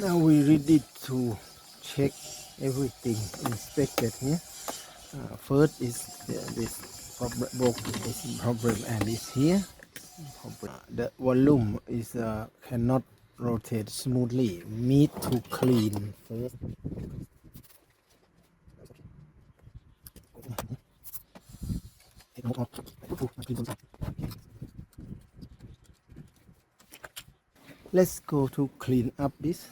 Now we ready to check everything inspected here. First is this problem and is here. The volume is cannot rotate smoothly. Need to clean first. Let's go to clean up this.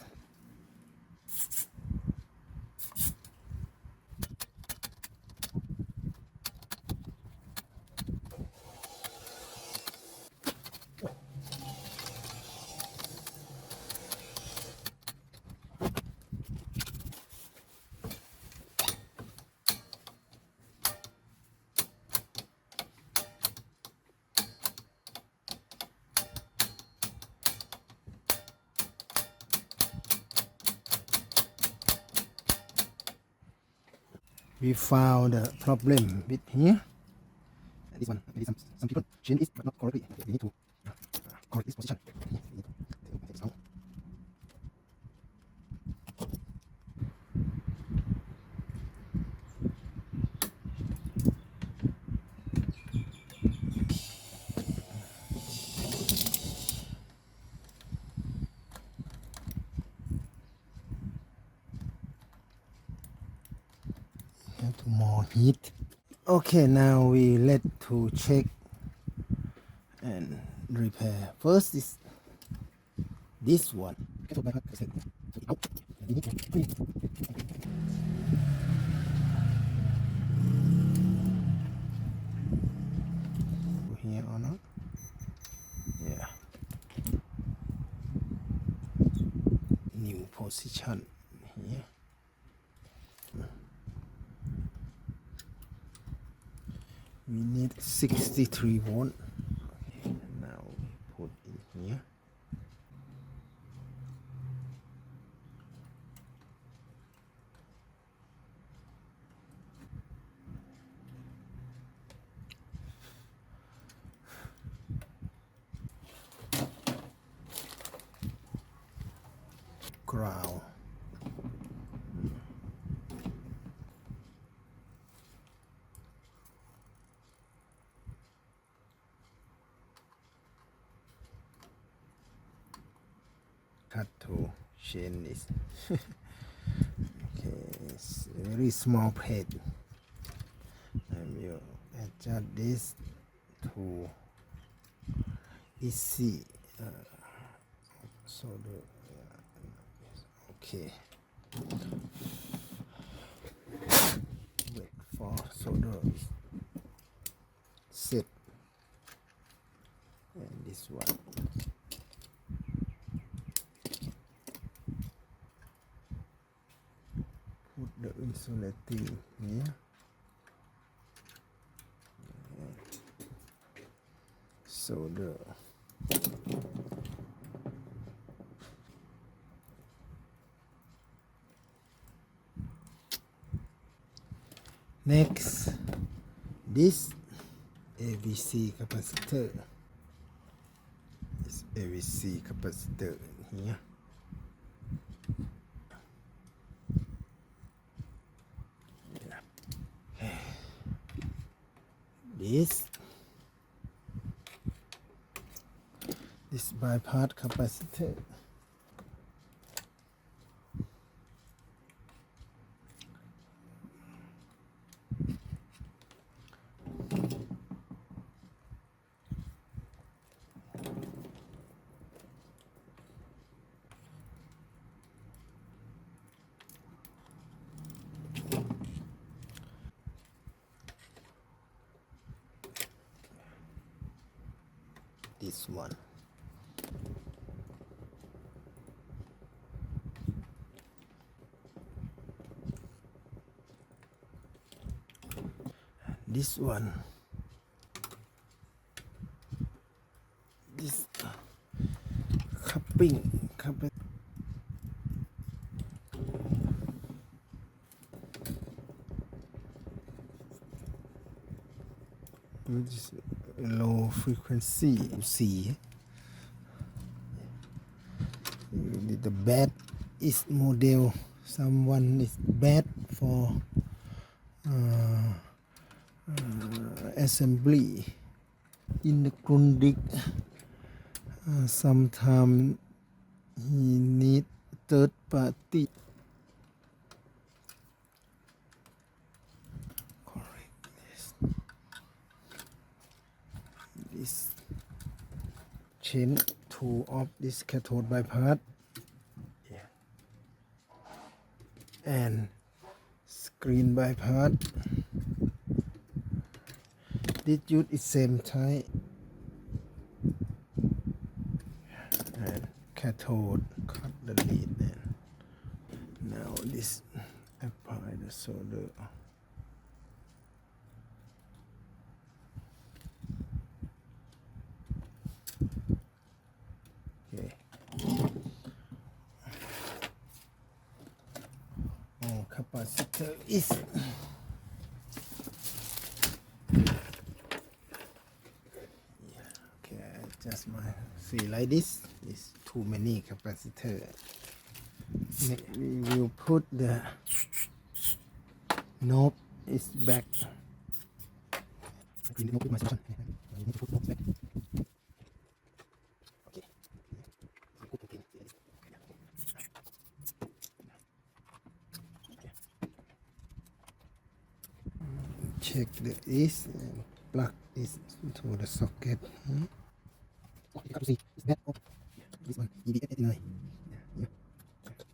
We found the problem with here. This one, maybe some people change it, but not correctly. We need to correct this position. We need to take this out. Have to more heat. Okay, now we let to check and repair. First is this one. Here or not? Yeah. New position here. We need 63 volt. Okay, now we put in here. Ground. Cut to change this. Okay, it's a very small pad. And you adjust this to easy. So the okay. Wait for solder set, and this one. Put the insulating here. Solder. Next, this AVC capacitor. This AVC capacitor here. Yeah. This bypass capacitor. This one. This one. This cupping. This low frequency. You see, you need the bad is model. Someone is bad for assembly. In the Grundig, sometimes he need third party. Correct this chain two of this cathode bypass and screen bypass. This use is same type and cathode cut the lead and now this apply the solder. Okay. Capacitor is okay. Just my see like this. Is too many capacitor. We will put the knob is back. Clean the knob with my solution. I need to put knob back. Okay. Check the is and plug this to the socket. Oh, you have to see it's bad. Oh, this one EDF89. Yeah.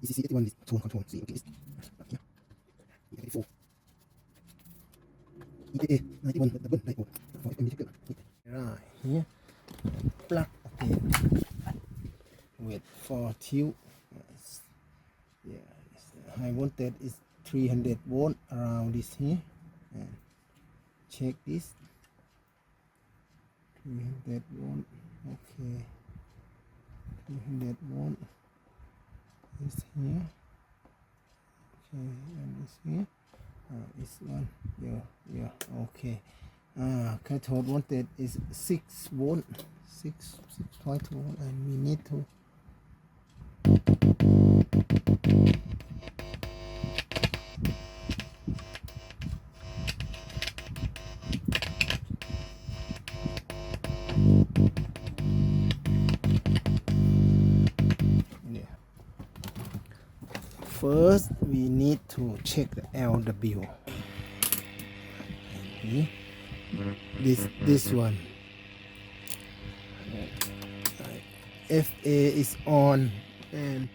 ECC81 is tone control. See, okay, it's yeah. EDF4. EDA91 double dipole. For FM right here. Plug again with 4 tube. Yeah, high voltage is 300 volt around this here. And check this 300 volt. Okay, 300 volt is here. Okay, and this here. This one, yeah, okay. Cathode voltage is 6 volt, 6.2 volt, and we need to first we need to check the LW. Okay. This one. FA is on and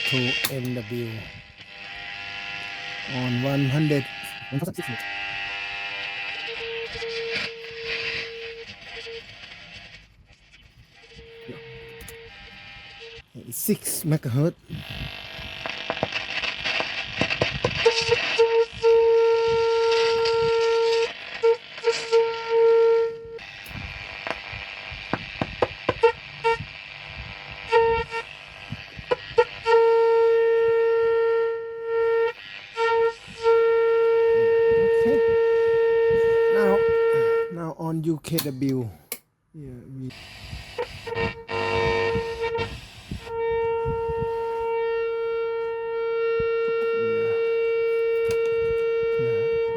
to MW on 100. It's 6 megahertz. Now on UKW. Yeah, we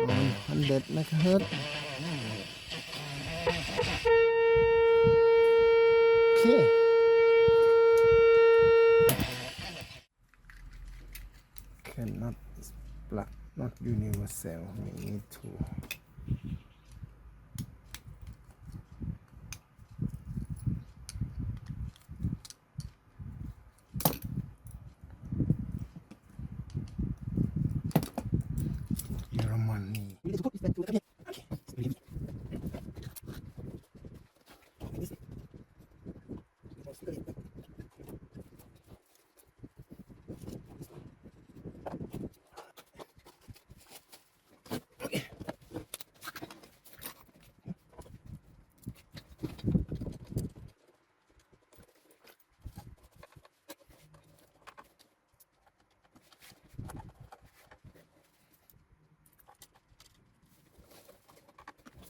on 100 megahertz. Okay. Cannot plug, not universal. We need to money.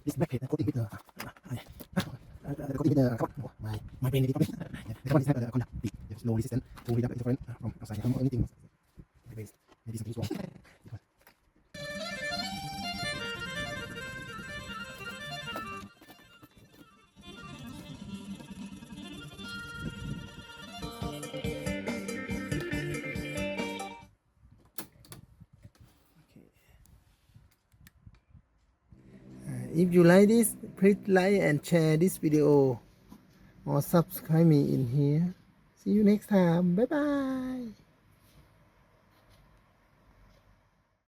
this back plate coating with the coating with the my brain is probably the carbon is not conduct the low resistance to read up different from outside from anything maybe something is wrong. If you like this, please like and share this video or subscribe me in here. See you next time. Bye bye.